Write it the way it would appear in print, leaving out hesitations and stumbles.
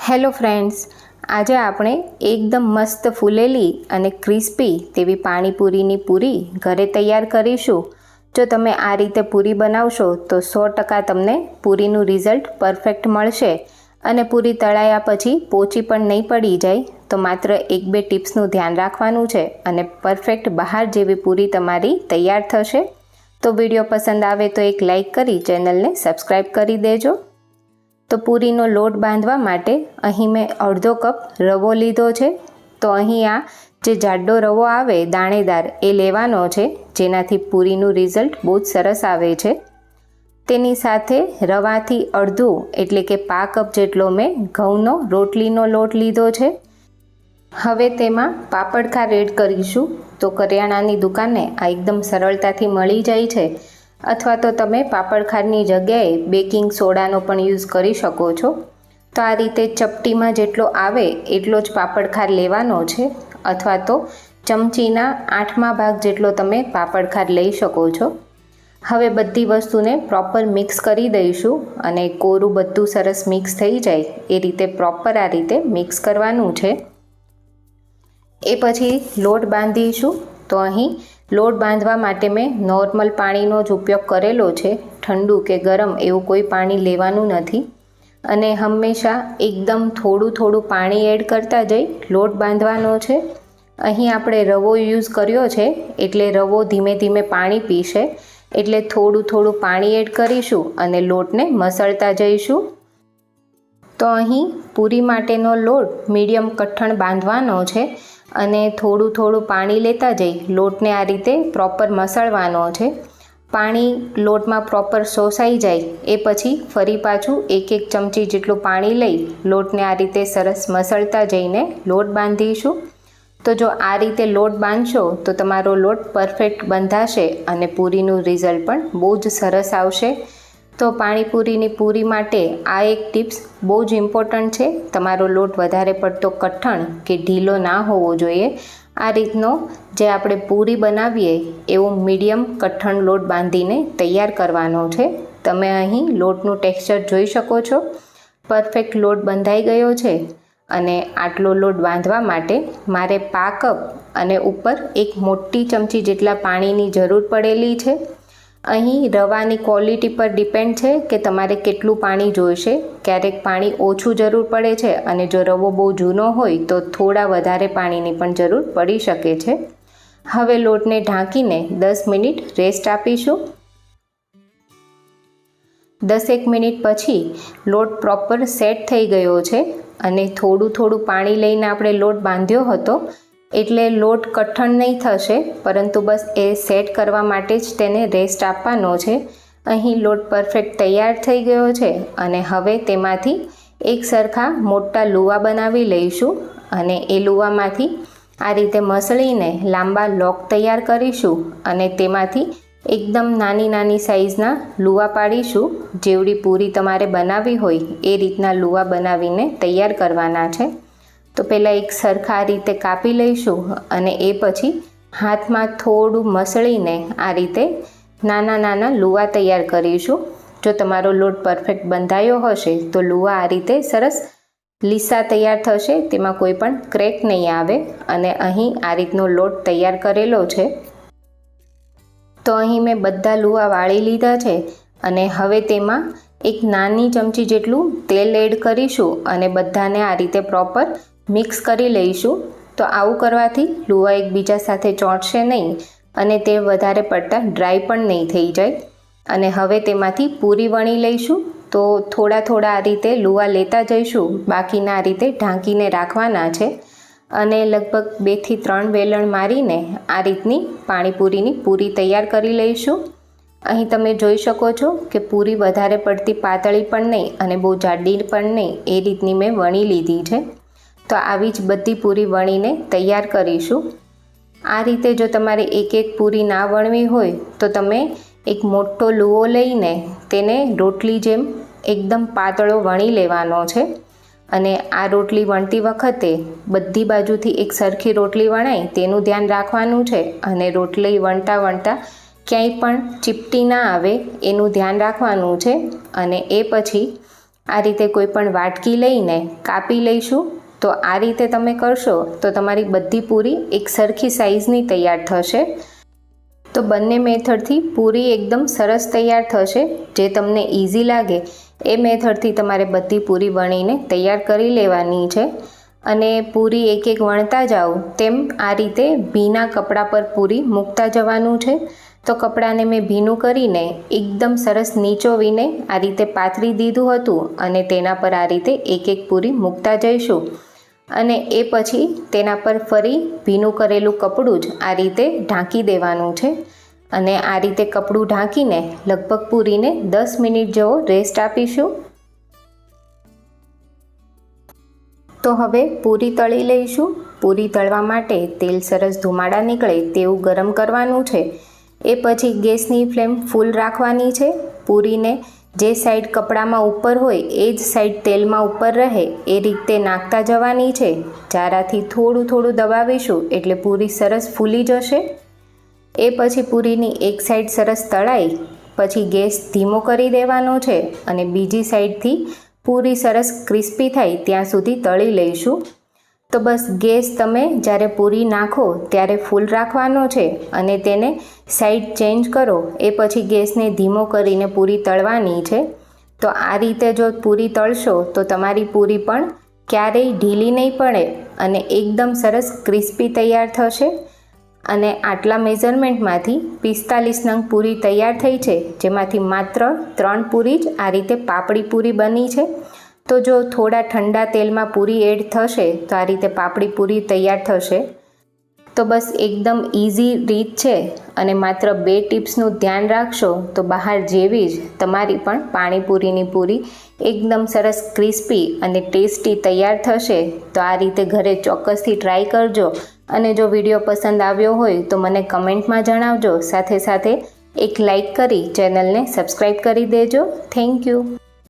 Hello friends, આજે આપણે એકદમ મસ્ત ફૂલેલી અને ક્રિસ્પી તેવી પાણીપુરીની પૂરી ઘરે તૈયાર કરીશું. જો તમે આ રીતે પૂરી બનાવશો તો 100% તમને પૂરીનું રિઝલ્ટ પરફેક્ટ મળશે અને પૂરી તળાયા પછી પોચી પણ નહીં પડી જાય. તો માત્ર 1-2 ટિપ્સનું ધ્યાન રાખવાનું છે અને પરફેક્ટ બહાર જેવી પૂરી તમારી તૈયાર થશે. તો વિડીયો પસંદ આવે તો એક લાઈક કરી ચેનલને સબસ્ક્રાઈબ કરી દેજો. તો પૂરીનો લોટ બાંધવા માટે અહીં મેં અડધો કપ રવો લીધો છે. તો અહીં આ જે જાડો રવો આવે દાણેદાર એ લેવાનો છે, જેનાથી પૂરીનું રિઝલ્ટ બહુ જ સરસ આવે છે. તેની સાથે રવાથી અડધું એટલે કે 1/2 કપ જેટલો મેં ઘઉંનો રોટલીનો લોટ લીધો છે. હવે તેમાં પાપડ ખાર એડ કરીશું. તો કરિયાણાની દુકાને આ એકદમ સરળતાથી મળી જાય છે, અથવા તો તમે પાપડ ખારની જગ્યાએ બેકિંગ સોડાનો પણ યુઝ કરી શકો છો. તો આ રીતે ચપટીમાં જેટલો આવે એટલો જ પાપડ ખાર લેવાનો છે, અથવા તો ચમચીના 8મા ભાગ જેટલો તમે પાપડ ખાર લઈ શકો છો. હવે બધી વસ્તુને પ્રોપર મિક્સ કરી દઈશું અને કોરું બધું સરસ મિક્સ થઈ જાય એ રીતે પ્રોપર આ રીતે મિક્સ કરવાનું છે. એ પછી લોટ બાંધીશું. તો અહીં લોટ બાંધવા માટે મેં નોર્મલ પાણીનો જ ઉપયોગ કરેલો છે. ઠંડુ કે ગરમ એવું કોઈ પાણી લેવાનું નથી અને હંમેશા એકદમ થોડું પાણી એડ કરતા જઈ લોટ બાંધવાનો છે. અહીં આપણે રવો યુઝ કર્યો છે એટલે રવો ધીમે ધીમે પાણી પીશે, એટલે થોડું પાણી એડ કરીશું અને લોટને મસળતા જઈશું. તો અહીં પૂરી માટેનો લોટ મીડિયમ કઠણ બાંધવાનો છે અને થોડું પાણી લેતા જઈ લોટને આ રીતે પ્રોપર મસળવાનો છે. પાણી લોટમાં પ્રોપર શોષાઈ જાય એ પછી ફરી પાછું 1-1 ચમચી જેટલું પાણી લઈ લોટને આ રીતે સરસ મસળતા જઈને લોટ બાંધીશું. તો જો આ રીતે લોટ બાંધશો તો તમારો લોટ પરફેક્ટ બંધાશે અને પૂરીનું રિઝલ્ટ પણ બહુ જ સરસ આવશે. તો પાણીપુરીની પૂરી માટે આ એક ટિપ્સ બહુ જ ઇમ્પોર્ટન્ટ છે. તમારો લોટ વધારે પડતો કઠણ કે ઢીલો ના હોવો જોઈએ. આ રીતનો જે આપણે પૂરી બનાવીએ એવો મીડિયમ કઠણ લોટ બાંધીને તૈયાર કરવાનો છે. તમે અહીં લોટનું ટેક્સચર જોઈ શકો છો. પરફેક્ટ લોટ બંધાઈ ગયો છે અને આટલો લોટ બાંધવા માટે મારે 1/2 કપ અને ઉપર 1 મોટી ચમચી જેટલા પાણીની જરૂર પડેલી છે. અહીં રવાની ક્વોલિટી પર ડિપેન્ડ છે કે તમારે કેટલું પાણી જોઈશે. ક્યારેક પાણી ઓછું જરૂર પડે છે અને જો રવો બહુ જૂનો હોય તો થોડા વધારે પાણીની પણ જરૂર પડી શકે છે. હવે લોટને ઢાંકીને 10 મિનિટ રેસ્ટ આપીશું. 10-1 મિનિટ પછી લોટ પ્રોપર સેટ થઈ ગયો છે અને થોડું પાણી લઈને આપણે લોટ બાંધ્યો હતો, એટલે લોટ કઠણ નહીં થશે, પરંતુ બસ એ સેટ કરવા માટે જ તેને રેસ્ટ આપવાનો છે. અહીં લોટ પરફેક્ટ તૈયાર થઈ ગયો છે અને હવે તેમાંથી એક સરખા મોટા લુવા બનાવી લઈશું અને એ લુવામાંથી આ રીતે મસળીને લાંબા લોક તૈયાર કરીશું અને તેમાંથી એકદમ નાની સાઈઝના લુવા પાડીશું. જેવડી પૂરી તમારે બનાવવી હોય એ રીતના લુવા બનાવીને તૈયાર કરવાના છે. તો પહેલાં એક સરખા રીતે કાપી લઈશું અને એ પછી હાથમાં થોડું મસળીને આ રીતે નાના લુવા તૈયાર કરીશું. જો તમારો લોટ પરફેક્ટ બંધાયો હશે તો લુવા આ રીતે સરસ લીસા તૈયાર થશે, તેમાં કોઈ પણ ક્રેક નહીં આવે. અને અહીં આ રીતનો લોટ તૈયાર કરેલો છે. તો અહીં મેં બધા લુવા વાળી લીધા છે અને હવે તેમાં એક નાની ચમચી જેટલું તેલ એડ કરીશું અને બધાને આ રીતે પ્રોપર મિક્સ કરી લઈશું. તો આવું કરવાથી લુવા એકબીજા સાથે ચોંટશે નહીં અને તે વધારે પડતા ડ્રાય પણ નહીં થઈ જાય. અને હવે તેમાંથી પૂરી વણી લઈશું. તો થોડા આ રીતે લુવા લેતા જઈશું, બાકીના આ રીતે ઢાંકીને રાખવાના છે અને લગભગ 2 થી 3 વેલણ મારીને આ રીતની પાણીપુરીની પૂરી તૈયાર કરી લઈશું. અહીં તમે જોઈ શકો છો કે પૂરી વધારે પડતી પાતળી પણ નહીં અને બહુ જાડી પણ નહીં, એ રીતની મેં વણી લીધી છે. તો આવી જ બધી પૂરી વણીને તૈયાર કરીશું. આ રીતે જો તમારે એક પૂરી ના વણવી હોય તો તમે એક મોટો લુવો લઈને તેને રોટલી જેમ એકદમ પાતળો વણી લેવાનો છે અને આ રોટલી વણતી વખતે બધી બાજુથી એક સરખી રોટલી વણાય તેનું ધ્યાન રાખવાનું છે અને રોટલી વણતા ક્યાંય પણ ચીપટી ના આવે એનું ધ્યાન રાખવાનું છે. અને એ પછી આ રીતે કોઈ પણ વાટકી લઈને કાપી લઈશું. તો આ રીતે તમે કરશો તો તમારી બધી પૂરી એક સરખી સાઇઝની તૈયાર થશે. તો બંને મેથડથી પૂરી એકદમ સરસ તૈયાર થશે. જે તમને ઇઝી લાગે એ મેથડથી તમારે બધી પૂરી વણીને તૈયાર કરી લેવાની છે. અને પૂરી એક એક વણતા જાઓ તેમ આ રીતે ભીના કપડા પર પૂરી મૂકતા જવાનું છે. તો કપડાને મેં ભીનું કરીને એકદમ સરસ નીચોવીને આ રીતે પાથરી દીધું હતું અને તેના પર આ રીતે એક એક પૂરી મૂકતા જઈશું. અને એ પછી તેના પર ફરી ભીનું કરેલું કપડું જ આ રીતે ઢાંકી દેવાનું છે. અને આ રીતે કપડું ઢાંકીને લગભગ પૂરીને 10 મિનિટ જેવો રેસ્ટ આપીશું. તો હવે પૂરી તળી લઈશું. પૂરી તળવા માટે તેલ સરસ ધુમાડા નીકળે તેવું ગરમ કરવાનું છે. એ પછી ગેસની ફ્લેમ ફૂલ રાખવાની છે. પૂરીને જે સાઈડ કપડામાં ઉપર હોય એ જ સાઈડ તેલમાં ઉપર રહે એ રીતે નાખતા જવાની છે. જારાથી થોડું થોડું દબાવીશું એટલે પૂરી સરસ ફૂલી જશે. એ પછી પૂરીની એક સાઈડ સરસ તળાઈ પછી ગેસ ધીમો કરી દેવાનો છે અને બીજી સાઈડથી પૂરી સરસ ક્રિસ્પી થાય ત્યાં સુધી તળી લઈશું. તો બસ ગેસ તમે જ્યારે પૂરી નાખો ત્યારે ફૂલ રાખવાનો છે અને તેને સાઈડ ચેન્જ કરો એ પછી ગેસને ધીમો કરીને પૂરી તળવાની છે. તો આ રીતે જો પૂરી તળશો તો તમારી પૂરી પણ ક્યારેય ઢીલી નહીં પડે અને એકદમ સરસ ક્રિસ્પી તૈયાર થશે. અને આટલા મેઝરમેન્ટમાંથી 45 નંગ પૂરી તૈયાર થઈ છે, જેમાંથી માત્ર 3 પૂરી જ આ રીતે પાપડી પૂરી બની છે. તો જો થોડા ઠંડા તેલમાં પૂરી એડ થશે તો આ રીતે પાપડી પૂરી તૈયાર થશે. તો બસ એકદમ ઇઝી રીત છે અને માત્ર 2 ટિપ્સનું ધ્યાન રાખશો તો બહાર જેવી જ તમારી પણ પાણીપુરીની પૂરી એકદમ સરસ ક્રિસ્પી અને ટેસ્ટી તૈયાર થશે. તો આ રીતે ઘરે ચોક્કસથી ટ્રાય કરજો. અને જો વિડીયો પસંદ આવ્યો હોય તો મને કમેન્ટમાં જણાવજો. સાથે સાથે એક લાઈક કરી ચેનલને સબસ્ક્રાઈબ કરી દેજો. Thank you.